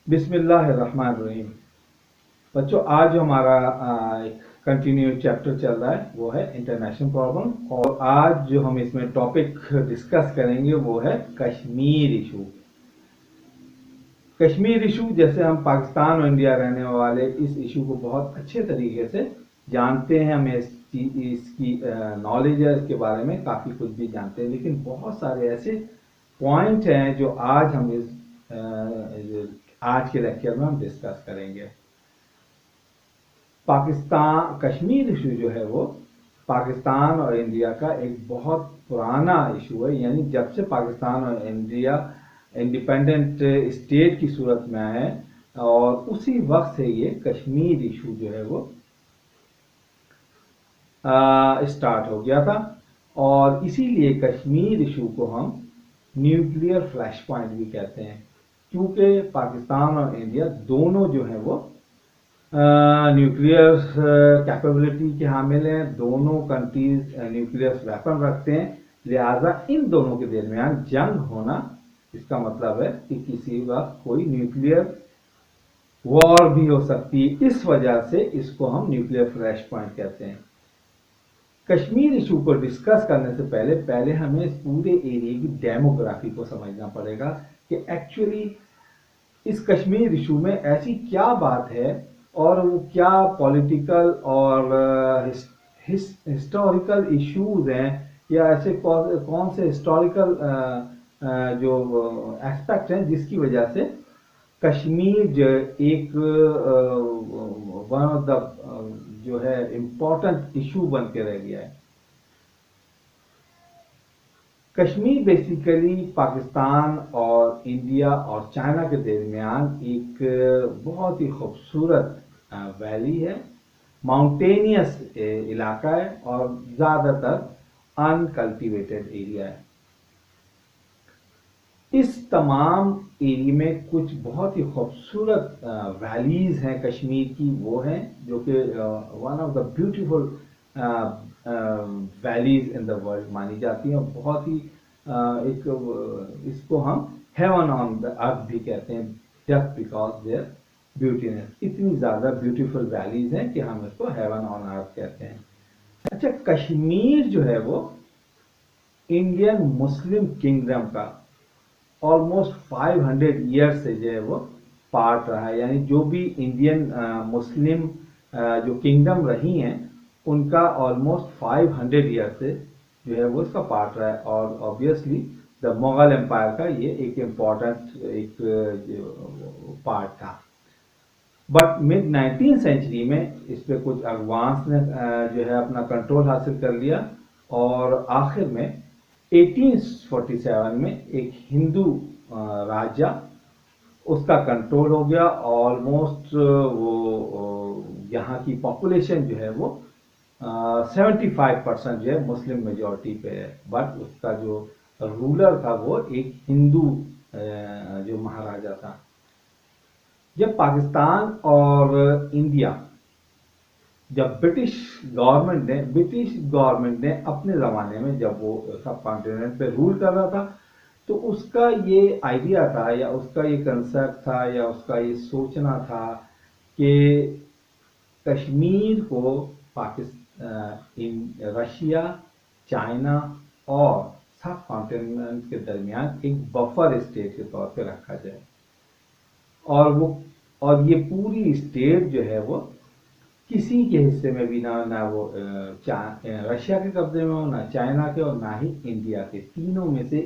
बिस्मिल्लाहिर्रहमानिर्रहीम। बच्चों, आज जो हमारा एक कंटिन्यू चैप्टर चल रहा है वो है इंटरनेशनल प्रॉब्लम, और आज जो हम इसमें टॉपिक डिस्कस करेंगे वो है कश्मीर इशू। कश्मीर इशू, जैसे हम पाकिस्तान और इंडिया रहने वाले इस इशू को बहुत अच्छे तरीके से जानते हैं, हमें इसकी नॉलेज है, इसके बारे में काफ़ी कुछ भी जानते हैं, लेकिन बहुत सारे ऐसे पॉइंट हैं जो आज हम आज के लेक्चर में हम डिस्कस करेंगे। पाकिस्तान कश्मीर इशू जो है वो पाकिस्तान और इंडिया का एक बहुत पुराना इशू है, यानी जब से पाकिस्तान और इंडिया इंडिपेंडेंट स्टेट की सूरत में आए और उसी वक्त से ये कश्मीर इशू जो है वो स्टार्ट हो गया था। और इसीलिए कश्मीर इशू को हम न्यूक्लियर फ्लैश पॉइंट भी कहते हैं, क्योंकि पाकिस्तान और इंडिया दोनों जो है वो न्यूक्लियर कैपेबिलिटी के हामिल हैं, दोनों कंट्रीज न्यूक्लियर वेपन रखते हैं, लिहाजा इन दोनों के दरमियान जंग होना इसका मतलब है कि किसी वक्त कोई न्यूक्लियर वॉर भी हो सकती है। इस वजह से इसको हम न्यूक्लियर फ्लैश पॉइंट कहते हैं। कश्मीर इशू को डिस्कस करने से पहले हमें इस पूरे एरिया की डेमोग्राफी को समझना पड़ेगा कि एक्चुअली इस कश्मीर इशू में ऐसी क्या बात है और वो क्या पॉलिटिकल और हिस्टोरिकल इश्यूज हैं, या ऐसे कौन से हिस्टोरिकल जो एस्पेक्ट हैं जिसकी वजह से कश्मीर जो एक वन ऑफ द जो है इम्पोर्टेंट इशू बन के रह गया है। कश्मीर बेसिकली पाकिस्तान और इंडिया और चाइना के दरमियान एक बहुत ही खूबसूरत वैली है, माउंटेनियस इलाका है और ज़्यादातर अनकल्टिवेटेड एरिया है। इस तमाम एरिया में कुछ बहुत ही खूबसूरत वैलीज हैं कश्मीर की, वो हैं जो कि one of the beautiful valleys in the world मानी जाती हैं, और बहुत ही एक इसको हम हेवन ऑन द अर्थ भी कहते हैं, जस्ट बिकॉज देयर ब्यूटीनेस। इतनी ज़्यादा ब्यूटीफुल वैलीज हैं कि हम इसको हेवन ऑन अर्थ कहते हैं। अच्छा, कश्मीर जो है वो इंडियन मुस्लिम किंगडम का ऑलमोस्ट 500 ईयर से जो है वो पार्ट रहा है, यानी जो भी इंडियन मुस्लिम जो किंगडम रही हैं उनका ऑलमोस्ट 500 ईयर से जो है वो इसका पार्ट रहा है। और ऑब्वियसली द मुगल एम्पायर का ये एक इम्पॉर्टेंट एक पार्ट था, बट मिड 19th सेंचुरी में इस पर कुछ अफगान्स ने जो है अपना कंट्रोल हासिल कर लिया, और आखिर में 1847 में एक हिंदू राजा उसका कंट्रोल हो गया। ऑलमोस्ट वो यहाँ की पॉपुलेशन जो है वो 75% जो है मुस्लिम मेजॉरिटी पे है, बट उसका जो रूलर था वो एक हिंदू जो महाराजा था। जब पाकिस्तान और इंडिया जब ब्रिटिश गवर्नमेंट ने अपने ज़माने में जब वो सब कॉन्टिनेंट पे रूल कर रहा था, तो उसका ये आइडिया था या उसका ये कंसेप्ट था या उसका ये सोचना था कि कश्मीर को रशिया, चाइना और सब कॉन्टिनेंट के दरमियान एक बफर स्टेट के तौर पे रखा जाए, और ये पूरी स्टेट जो है वो किसी के हिस्से में भी ना वो रशिया के कब्जे में हो, ना चाइना के और ना ही इंडिया के, तीनों में से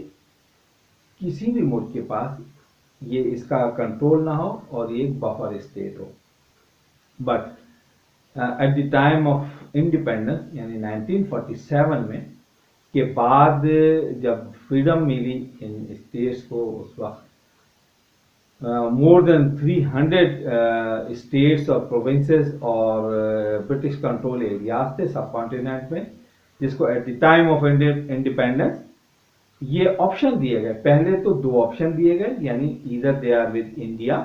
किसी भी मुल्क के पास ये इसका कंट्रोल ना हो और ये एक बफर स्टेट हो। But at the time of independence यानी 1947 में के बाद जब फ्रीडम मिली इन स्टेट्स को, उस वक्त more than 300 स्टेट्स और प्रोविंसेस और ब्रिटिश कंट्रोल एरियाज थे सब कॉन्टिनेंट में, जिसको at the time of independence ये ऑप्शन दिए गए। पहले तो दो ऑप्शन दिए गए, यानी either they are with India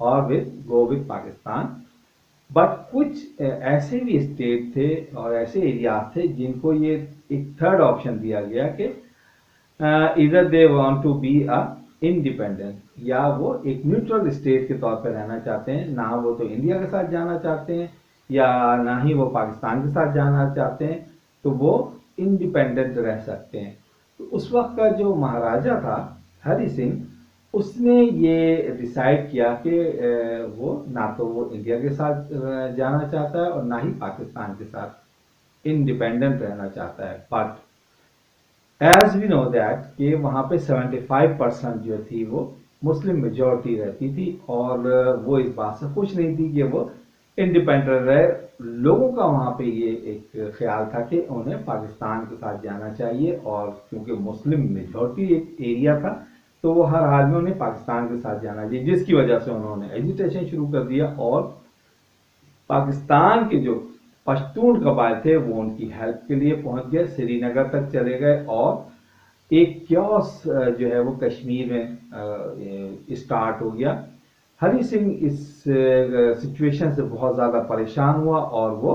और गो विद पाकिस्तान, बट कुछ ऐसे भी स्टेट थे और ऐसे एरियाज थे जिनको ये एक थर्ड ऑप्शन दिया गया कि either they want to be a independent, या वो एक न्यूट्रल स्टेट के तौर पर रहना चाहते हैं। ना वो तो इंडिया के साथ जाना चाहते हैं या ना ही वो पाकिस्तान के साथ जाना चाहते हैं, तो वो इंडिपेंडेंट रह सकते हैं। तो उस वक्त का जो महाराजा था हरि सिंह, उसने ये डिसाइड किया कि वो ना तो वो इंडिया के साथ जाना चाहता है और ना ही पाकिस्तान के साथ, इंडिपेंडेंट रहना चाहता है। But as we know that कि वहाँ पे 75% जो थी वो मुस्लिम मेजोरिटी रहती थी, और वो इस बात से खुश नहीं थी कि वो इंडिपेंडेंट रहे। लोगों का वहाँ पे ये एक ख्याल था कि उन्हें पाकिस्तान के साथ जाना चाहिए, और क्योंकि मुस्लिम मेजोरिटी एक एरिया था, तो वो हर हाल में उन्हें पाकिस्तान के साथ जाना चाहिए, जिसकी वजह से उन्होंने एजिटेशन शुरू कर दिया। और पाकिस्तान के जो पश्तून कबाइल थे वो उनकी हेल्प के लिए पहुंच गए, श्रीनगर तक चले गए, और एक क्योस जो है वो कश्मीर में स्टार्ट हो गया। हरि सिंह इस सिचुएशन से बहुत ज़्यादा परेशान हुआ, और वो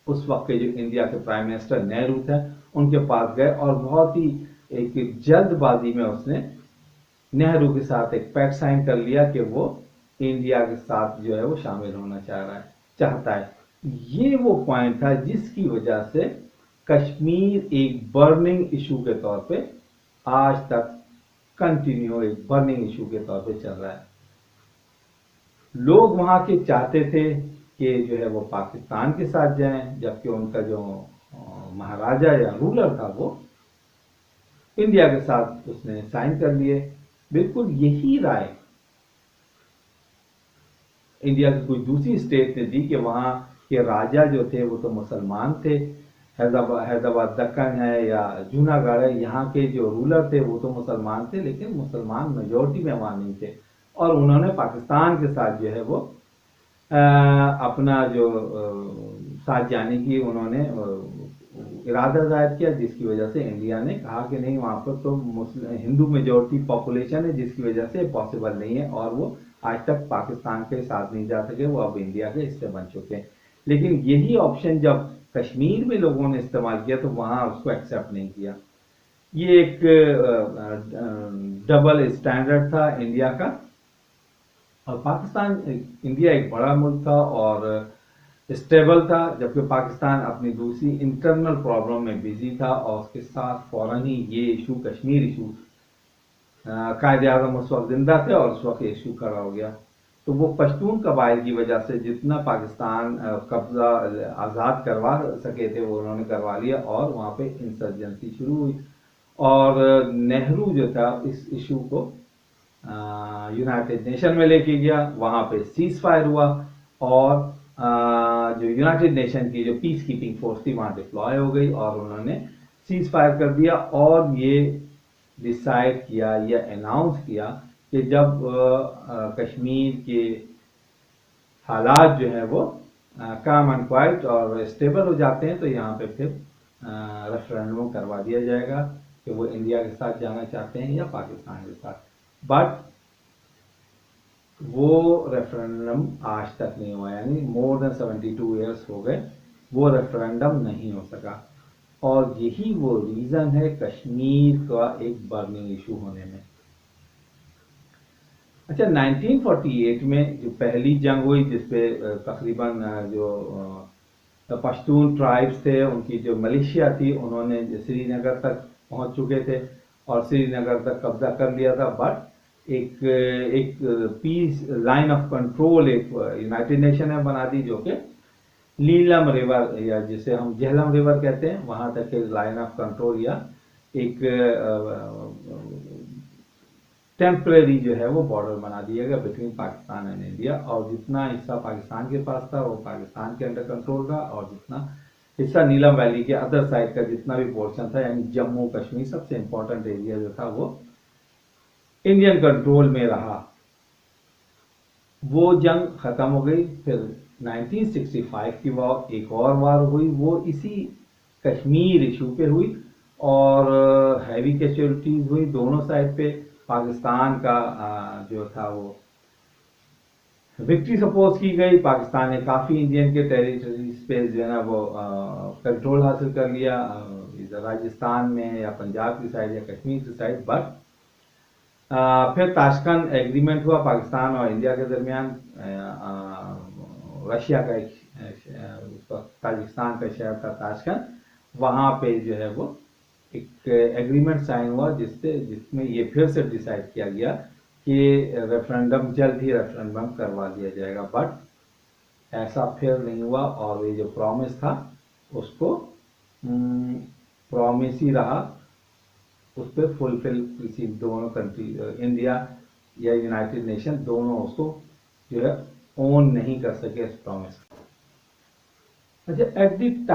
उस वक्त के जो इंडिया के प्राइम मिनिस्टर नेहरू थे उनके पास गए, और बहुत ही एक जल्दबाजी में उसने नेहरू के साथ एक पैक्ट साइन कर लिया कि वो इंडिया के साथ जो है वो शामिल होना चाहता है। ये वो पॉइंट था जिसकी वजह से कश्मीर एक बर्निंग इशू के तौर पे आज तक कंटिन्यू एक बर्निंग इशू के तौर पे चल रहा है। लोग वहां के चाहते थे कि जो है वो पाकिस्तान के साथ जाएं, जबकि उनका जो महाराजा या रूलर था वो इंडिया के साथ उसने साइन कर लिए। बिल्कुल यही राय इंडिया की कोई दूसरी स्टेट ने दी कि वहाँ के राजा जो थे वो तो मुसलमान थे। हैदराबाद दक्कन है या जूनागढ़ है, यहाँ के जो रूलर थे वो तो मुसलमान थे, लेकिन मुसलमान मेजोरिटी में वहाँ नहीं थे, और उन्होंने पाकिस्तान के साथ जो है वो अपना जो साथ जाने की उन्होंने इरादा जाहिर किया, जिसकी वजह से इंडिया ने कहा कि नहीं, वहाँ पर तो हिंदू मेजोरिटी पॉपुलेशन है, जिसकी वजह से पॉसिबल नहीं है, और वो आज तक पाकिस्तान के साथ नहीं जा सके, वो अब इंडिया के हिस्से बन चुके हैं। लेकिन यही ऑप्शन जब कश्मीर में लोगों ने इस्तेमाल किया तो वहाँ उसको एक्सेप्ट नहीं किया। ये एक डबल स्टैंडर्ड था इंडिया का, और पाकिस्तान इंडिया एक बड़ा मुल्क था और स्टेबल था, जबकि पाकिस्तान अपनी दूसरी इंटरनल प्रॉब्लम में बिजी था, और उसके साथ फौरन ही ये इशू, कश्मीर इशू, कायदे आज़म उस वक्त जिंदा थे और उस वक्त इशू खड़ा हो गया। तो वो पश्तून कबाइल की वजह से जितना पाकिस्तान कब्जा आज़ाद करवा सके थे वो उन्होंने करवा लिया, और वहाँ पे इंसर्जेंसी शुरू हुई, और नेहरू जो था इस इशू को यूनाइटेड नेशन में लेके गया। वहाँ पे सीज फायर हुआ, और जो यूनाइटेड नेशन की जो पीस कीपिंग फोर्स थी वहाँ डिप्लॉय हो गई, और उन्होंने सीज फायर कर दिया, और ये डिसाइड किया या अनाउंस किया कि जब कश्मीर के हालात जो है वो काम एंड क्वाइट और स्टेबल हो जाते हैं तो यहाँ पे फिर रेफरेंडम करवा दिया जाएगा कि वो इंडिया के साथ जाना चाहते हैं या पाकिस्तान के साथ। बट वो रेफरेंडम आज तक नहीं हुआ, यानी मोर देन 72 ईयर्स हो गए, वो रेफरेंडम नहीं हो सका, और यही वो रीज़न है कश्मीर का एक बर्निंग इशू होने में। अच्छा, 1948 में जो पहली जंग हुई जिसपे तकरीबन जो पश्तून ट्राइब्स थे उनकी जो मलेशिया थी उन्होंने श्रीनगर तक पहुंच चुके थे और श्रीनगर तक कब्जा कर लिया था, बट एक पीस लाइन ऑफ कंट्रोल एक यूनाइटेड नेशन ने बना दी, जो कि नीलम रिवर या जिसे हम झेलम रिवर कहते हैं वहां तक के लाइन ऑफ कंट्रोल या एक टेम्परेरी जो है वो बॉर्डर बना दिया गया बिटवीन पाकिस्तान एंड इंडिया, और जितना हिस्सा पाकिस्तान के पास था वो पाकिस्तान के अंडर कंट्रोल रहा, और जितना हिस्सा नीलम वैली के अदर साइड का जितना भी पोर्शन था यानी जम्मू कश्मीर सबसे इंपॉर्टेंट एरिया जो था वो इंडियन कंट्रोल में रहा। वो जंग खत्म हो गई। फिर 1965 की वॉर, एक और वार हुई, वो इसी कश्मीर इशू पे हुई, और हैवी कैजुअलिटीज हुई दोनों साइड पे। पाकिस्तान का जो था वो विक्ट्री सपोज की गई, पाकिस्तान ने काफ़ी इंडियन के टेरिटरीज पे जो है ना वो कंट्रोल हासिल कर लिया, इधर राजस्थान में या पंजाब की साइड या कश्मीर की साइड। बट फिर ताशकंद एग्रीमेंट हुआ पाकिस्तान और इंडिया के दरमियान। रशिया का एक ताजिकिस्तान का शहर था ताशकंद, वहाँ पे जो है वो एक एग्रीमेंट साइन हुआ जिसमें ये फिर से डिसाइड किया गया कि रेफरेंडम, जल्द ही रेफरेंडम करवा दिया जाएगा। बट ऐसा फिर नहीं हुआ और ये जो प्रॉमिस था उसको प्रॉमिस ही रहा, उस पर फुलफिल किसी दोनों कंट्री, इंडिया या यूनाइटेड नेशन, दोनों उसको जो है ओन नहीं कर सके इस प्रॉमिस। अच्छा, eight the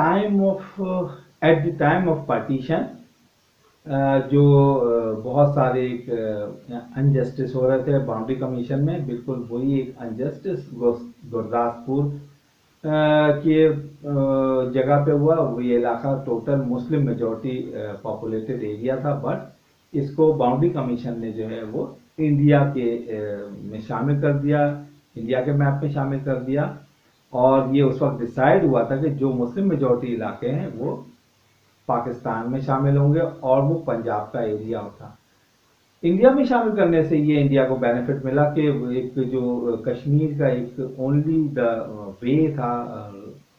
time of partition जो बहुत सारे एक अनजस्टिस हो रहे थे बाउंड्री कमीशन में, बिल्कुल वही एक अनजस्टिस गुरदासपुर के जगह पे हुआ। वो ये इलाका total Muslim majority populated area था, बट इसको बाउंड्री कमीशन ने जो है वो इंडिया के में शामिल कर दिया, इंडिया के मैप में शामिल कर दिया। और ये उस वक्त डिसाइड हुआ था कि जो मुस्लिम मेजॉरिटी इलाके हैं वो पाकिस्तान में शामिल होंगे और वो पंजाब का एरिया था। इंडिया में शामिल करने से ये इंडिया को बेनिफिट मिला कि एक जो कश्मीर का एक ओनली द वे था,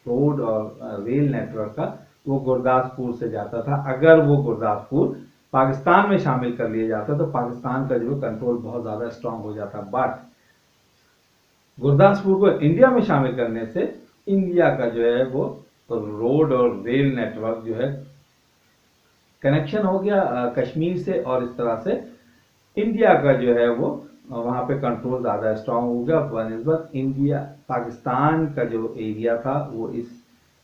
रोड और रेल नेटवर्क का, वो गुरदासपुर से जाता था। अगर वो गुरदासपुर पाकिस्तान में शामिल कर लिया जाता तो पाकिस्तान का जो कंट्रोल बहुत ज़्यादा स्ट्रांग हो जाता। बट गुरदासपुर को इंडिया में शामिल करने से इंडिया का जो है वो रोड और रेल नेटवर्क जो है कनेक्शन हो गया कश्मीर से, और इस तरह से इंडिया का जो है वो वहाँ पे कंट्रोल ज़्यादा स्ट्रांग हो गया बनस्बत इंडिया। पाकिस्तान का जो एरिया था वो इस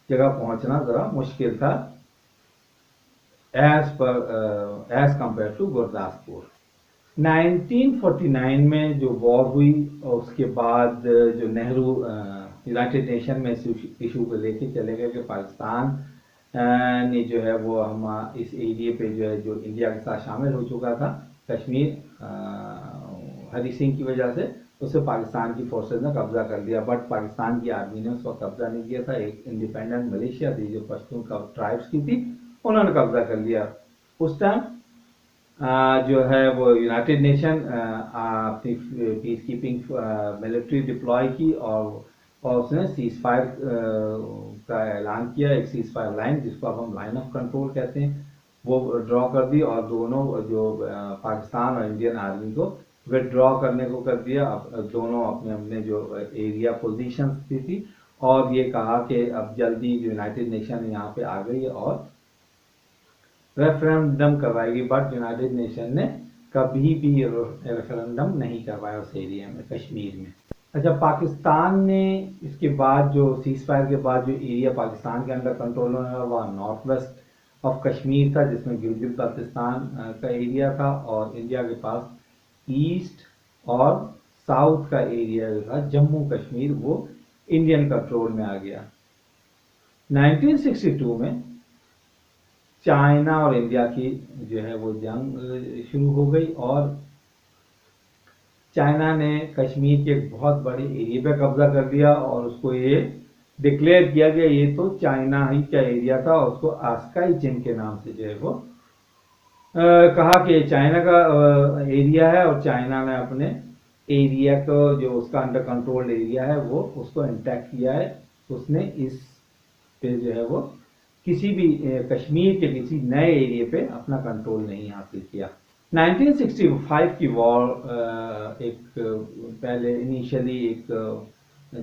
जगह पहुँचना ज़रा मुश्किल था एज कंपेयर टू गुरदासपुर। 1949 में जो वॉर हुई और उसके बाद जो नेहरू यूनाइटेड नेशन में इशू को लेके चले गए कि पाकिस्तान ने जो है वो हम इस एरिया पे जो है जो इंडिया के साथ शामिल हो चुका था, कश्मीर हरी सिंह की वजह से उसे पाकिस्तान की फोर्सेस ने कब्जा कर लिया। बट पाकिस्तान की आर्मी ने उसको कब्जा नहीं किया था, एक इंडिपेंडेंट मलेशिया थी जो पश्तून का ट्राइब्स की थी, उन्होंने कब्जा कर लिया। उस टाइम जो है वो यूनाइटेड नेशन अपनी पीस कीपिंग मिलिट्री डिप्लॉय की और उसने सीज फायर का ऐलान किया, एक सीज फायर लाइन जिसको अब हम लाइन ऑफ कंट्रोल कहते हैं, वो ड्रॉ कर दी और दोनों जो पाकिस्तान और इंडियन आर्मी को विदड्रॉ करने को कर दिया। अब दोनों अपने अपने जो एरिया पोजीशन थी और ये कहा कि अब जल्दी यूनाइटेड नेशन यहाँ पे आ गई और रेफरेंडम करवाएगी। बट यूनाइटेड नेशन ने कभी भी रेफरेंडम नहीं करवाया उस एरिया में, कश्मीर में। अच्छा, पाकिस्तान ने इसके बाद जो सीज फायर के बाद जो एरिया पाकिस्तान के अंदर कंट्रोल होने लगा वह नॉर्थ वेस्ट ऑफ कश्मीर था, जिसमें गिलगित बाल्टिस्तान का एरिया था, और इंडिया के पास ईस्ट और साउथ का एरिया जो था जम्मू कश्मीर, वो इंडियन कंट्रोल में आ गया। 1962 में चाइना और इंडिया की जो है वो जंग शुरू हो गई और चाइना ने कश्मीर के एक बहुत बड़े एरिया पे कब्जा कर लिया और उसको ये डिक्लेयर किया गया ये तो चाइना ही का एरिया था, और उसको आस्काई चिन के नाम से जो है वो कहा कि चाइना का एरिया है, और चाइना ने अपने एरिया को जो उसका अंडर कंट्रोल एरिया है वो उसको इंटैक्ट किया है। उसने इस पे जो है वो किसी भी कश्मीर के किसी नए एरिया पे अपना कंट्रोल नहीं हासिल किया। 1965 की वॉर एक पहले इनिशियली एक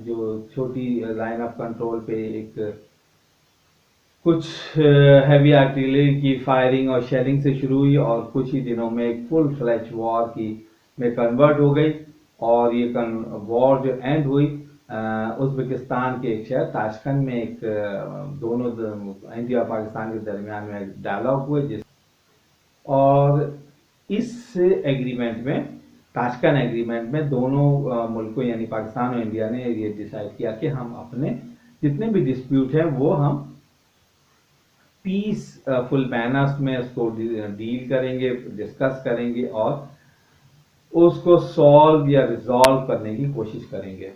जो छोटी लाइन ऑफ कंट्रोल पे एक कुछ हैवी आर्टिलरी की फायरिंग और शेलिंग से शुरू हुई और कुछ ही दिनों में एक फुल फ्लैश वॉर की में कन्वर्ट हो गई। और ये वॉर जो एंड हुई उज़्बेकिस्तान के एक शहर ताशकंद में एक दोनों इंडिया और पाकिस्तान के दरमियान में एक डायलॉग हुए और इस एग्रीमेंट में, ताशकंद एग्रीमेंट में, दोनों मुल्कों यानी पाकिस्तान और इंडिया ने ये डिसाइड किया कि हम अपने जितने भी डिस्प्यूट हैं वो हम पीसफुल मैनर्स में उसको डील करेंगे, डिस्कस करेंगे और उसको सॉल्व या रिजॉल्व करने की कोशिश करेंगे।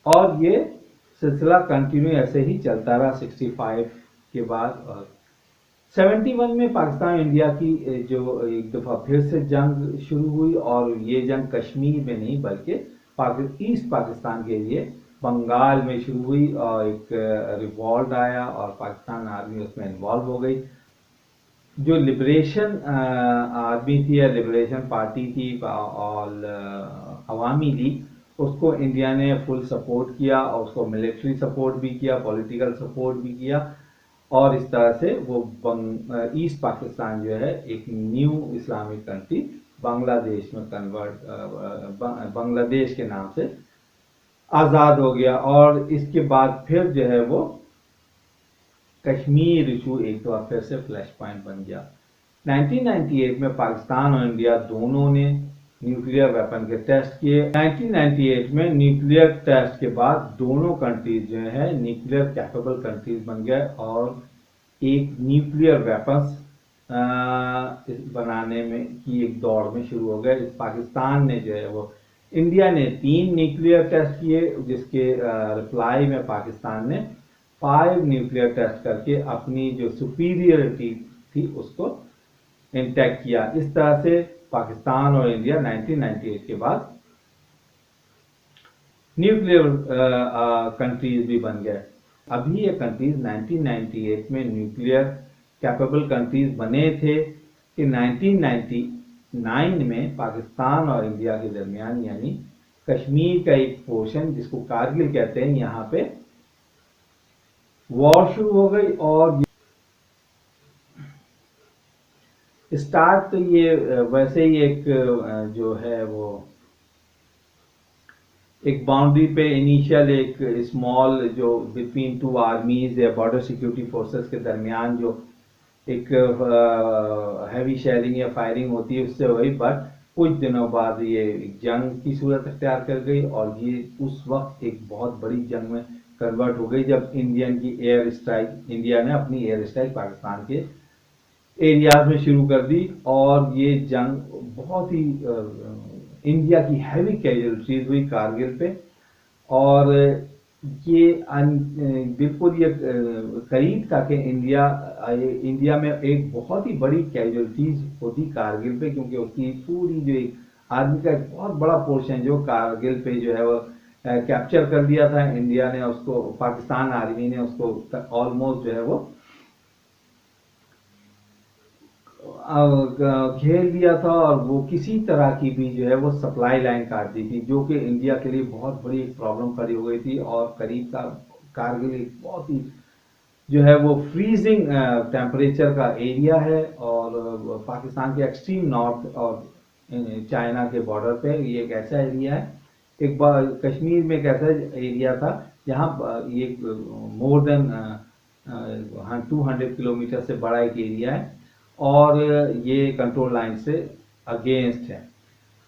और ये सिलसिला कंटिन्यू ऐसे ही चलता रहा 65 के बाद। और 71 में पाकिस्तान इंडिया की जो एक दफ़ा फिर से जंग शुरू हुई, और ये जंग कश्मीर में नहीं बल्कि ईस्ट पाकिस्तान के लिए बंगाल में शुरू हुई, और एक रिवॉल्ट आया और पाकिस्तान आर्मी उसमें इन्वॉल्व हो गई। जो लिबरेशन आर्मी थी या लिबरेशन पार्टी थी और अवामी लीग, उसको इंडिया ने फुल सपोर्ट किया, और उसको मिलिट्री सपोर्ट भी किया, पॉलिटिकल सपोर्ट भी किया, और इस तरह से वो ईस्ट पाकिस्तान जो है एक न्यू इस्लामिक कंट्री बांग्लादेश में कन्वर्ट, बांग्लादेश के नाम से आज़ाद हो गया। और इसके बाद फिर जो है वो कश्मीर इशू एक बार फिर से फ्लैश पॉइंट बन गया। 1998 में पाकिस्तान और इंडिया दोनों ने न्यूक्लियर वेपन के टेस्ट किए। 1998 में न्यूक्लियर टेस्ट के बाद दोनों कंट्रीज जो है न्यूक्लियर कैपेबल कंट्रीज बन गए, और एक न्यूक्लियर वेपन्स बनाने में की एक दौड़ में शुरू हो गए। पाकिस्तान ने जो है वो, इंडिया ने 3 न्यूक्लियर टेस्ट किए, जिसके रिप्लाई में पाकिस्तान ने 5 न्यूक्लियर टेस्ट करके अपनी जो सुपीरियरिटी थी उसको इंटैक्ट किया। इस तरह से पाकिस्तान और इंडिया 1998 के बाद न्यूक्लियर कंट्रीज भी बन गए। अभी ये कंट्रीज 1998 में न्यूक्लियर कैपेबल कंट्रीज बने थे कि 1999 में पाकिस्तान और इंडिया के दरमियान, यानी कश्मीर का एक पोर्शन जिसको कारगिल कहते हैं, यहाँ पे वॉर शुरू हो गई। और स्टार्ट तो ये वैसे ही एक जो है वो एक बाउंड्री पे इनिशियल एक स्मॉल जो बिटवीन 2 आर्मीज या बॉर्डर सिक्योरिटी फोर्सेस के दरमियान जो एक हैवी शेयरिंग या फायरिंग होती है उससे हुई, बट कुछ दिनों बाद ये जंग की सूरत अख्तियार कर गई, और ये उस वक्त एक बहुत बड़ी जंग में कन्वर्ट हो गई जब इंडिया ने अपनी एयर स्ट्राइक पाकिस्तान के एरियाज में शुरू कर दी। और ये जंग बहुत ही इंडिया की हैवी कैजुअलिटीज हुई कारगिल पे, और ये बिल्कुल ये करीब था कि इंडिया में एक बहुत ही बड़ी कैजुअलिटीज होती कारगिल पे, क्योंकि उसकी पूरी जो एक आर्मी का एक बहुत बड़ा पोर्शन जो कारगिल पे जो है वो कैप्चर कर लिया था इंडिया ने उसको, पाकिस्तान आर्मी ने उसको ऑलमोस्ट जो है वो घेर लिया था, और वो किसी तरह की भी जो है वो सप्लाई लाइन काट दी थी, जो कि इंडिया के लिए बहुत बड़ी एक प्रॉब्लम खड़ी हो गई थी। और करीब का कारगिल एक बहुत ही जो है वो फ्रीजिंग टेम्परेचर का एरिया है, और पाकिस्तान के एक्सट्रीम नॉर्थ और चाइना के बॉर्डर पे ये एक ऐसा एरिया है। एक बार कश्मीर में एक ऐसा एरिया था जहाँ ये मोर देन 200 किलोमीटर से बड़ा एक एरिया है, और ये कंट्रोल लाइन से अगेंस्ट है।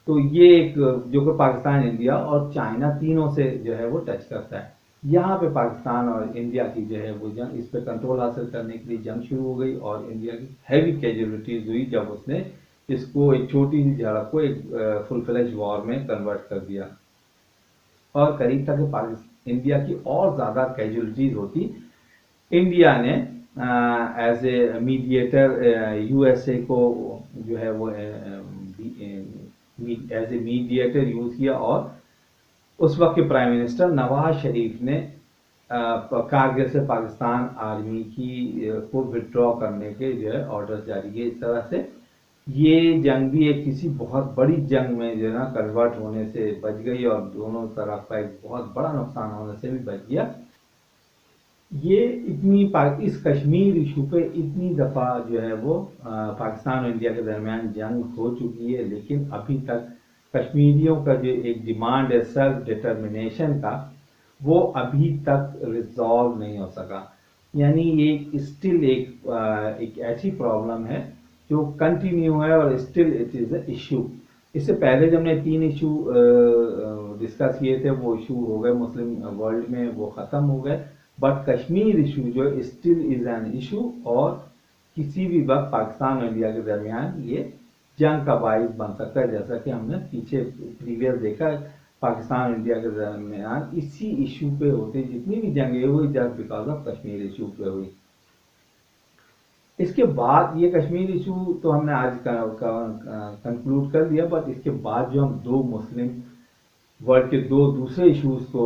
तो ये एक जो कि पाकिस्तान, इंडिया और चाइना तीनों से जो है वो टच करता है। यहाँ पे पाकिस्तान और इंडिया की जो है वो जंग, इस पे कंट्रोल हासिल करने के लिए जंग शुरू हो गई, और इंडिया की हैवी कैजुअलिटीज हुई जब उसने इसको एक छोटी सी झड़प को एक फुल फ्लेज वॉर में कन्वर्ट कर दिया। और करीब था कि इंडिया की और ज़्यादा कैजुअलिटीज होती। इंडिया ने एज ए मीडिएटर यूएसए को जो है वो एज ए मीडिएटर यूज किया, और उस वक्त के प्राइम मिनिस्टर नवाज शरीफ ने कारगिल से पाकिस्तान आर्मी की को विड्रॉ करने के जो है ऑर्डर जारी किए। इस तरह से ये जंग भी एक किसी बहुत बड़ी जंग में जो है ना कन्वर्ट होने से बच गई, और दोनों तरफ का एक बहुत बड़ा नुकसान होने से भी बच गया। ये इस कश्मीर इशू पे इतनी दफ़ा जो है वो पाकिस्तान और इंडिया के दरमियान जंग हो चुकी है, लेकिन अभी तक कश्मीरियों का जो एक डिमांड है सेल्फ डिटर्मिनेशन का, वो अभी तक रिजॉल्व नहीं हो सका। यानी ये स्टिल एक ऐसी प्रॉब्लम है जो कंटिन्यू है, और still it is a issue. इससे पहले जब हमने 3 इशू डिस्कस किए थे, वो इशू हो गए मुस्लिम वर्ल्ड में, वो ख़त्म हो गए, बट कश्मीर इशू जो स्टिल इज एन इशू, और किसी भी वक्त पाकिस्तान और इंडिया के दरमियान ये जंग का बाइस बन सकता है, जैसा कि हमने पीछे प्रीवियस देखा पाकिस्तान और इंडिया के दरमियान इसी इशू पे होते जितनी भी जंगें हुई just because of Kashmir issue पे हुई। इसके बाद ये कश्मीर इशू तो हमने आज कंक्लूड कर दिया, बट इसके बाद जो हम दो मुस्लिम वर्ल्ड के दो दूसरे इश्यूज को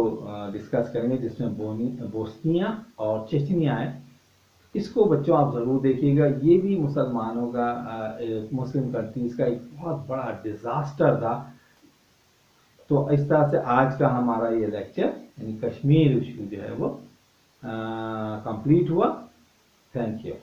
डिस्कस करेंगे, जिसमें बोस्निया और चेचनिया है। इसको बच्चों आप ज़रूर देखिएगा। ये भी मुसलमानों का मुस्लिम कंट्रीज़ का एक बहुत बड़ा डिज़ास्टर था। तो इस तरह से आज का हमारा ये लेक्चर यानी कश्मीर इशू जो है वो कंप्लीट हुआ। Thank you.